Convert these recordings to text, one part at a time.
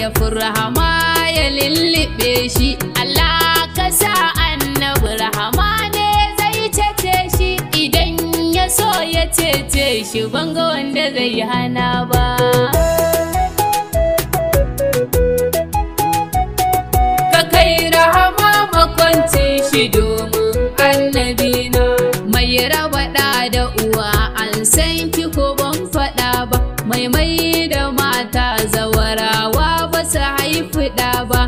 mayafin rahama ya lullube shi. Allah ka sa annabi rahama ne zai cece shi, idan ya so ya cece shi banga wanda zai hana ba. Ka kai rahama makwanci shi domin annabina, mai raba da uwa an san ki ko ban faɗa ba, mai da mata zawarawa ba su haifi ɗa ba,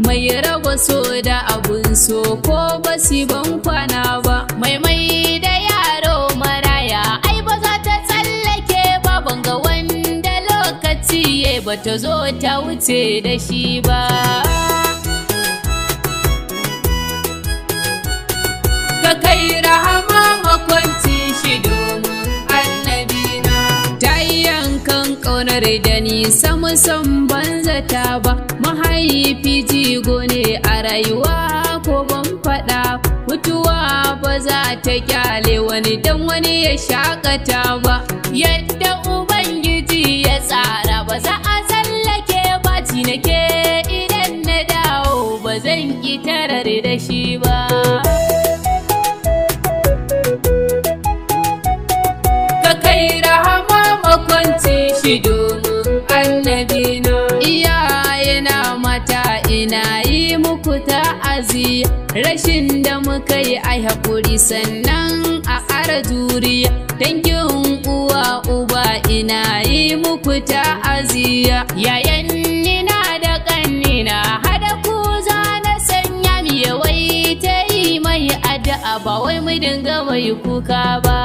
mai raba so da abun so ko ba su ban kwana ba, mai da yaro maraya ai ba za ta tsallake ba, banga wanda lokaci ya ba ta zo ta wuce da shi ba. Ka kai rahama makwanci shi domin annabina, ta yi yankan ƙaunar da ni samusan banzata ba, mahaifi jigo ne a rayuwa ko ban faɗa, mutuwa ba za ta kyale wani dan wani ya shakata ba, yadda ubangiji ya tsara ba za a tsallake ba, nake idan na dawo ba zan ƙi tarar da shi ba. Shi domin annabina, iyayena mata ina yi muku ta'aziyya, rashin da muka yi ai haƙuri sannan a ƙara juriya, dangin uwa uba ina yi muku ta'aziyya, yayan nina da ƙannina hada ku za na sanya mi yawai ta yi mai addu'a ba wai mu dinga mai kuka ba.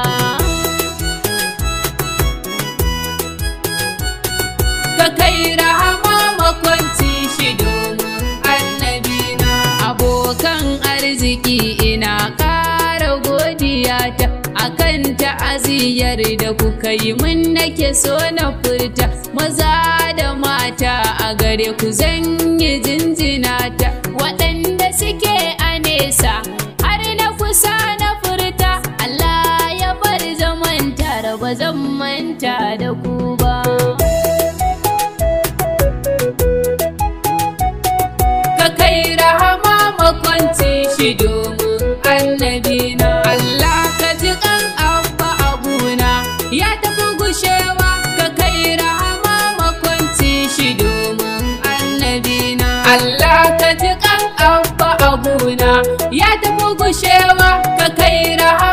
Ka kai rahama makwanci shi domin annabina, abokan arziki ina ƙara godiya ta akan ta'aziyar da kuka yi min, nake so na furta, maza da mata a gare ku zan yi jinjina ta, waɗanda suke a nesa har na kusa na furta, Allah ya bar zaman tare ba zan manta da ku ba. Shi domin annabina, Allah ka ji kan abba abuna ya tafi gushewa, ka kai rahama makwanci shi domin annabina, Allah ka ji kan abba abuna ya tafi gushewa, ka kai rahama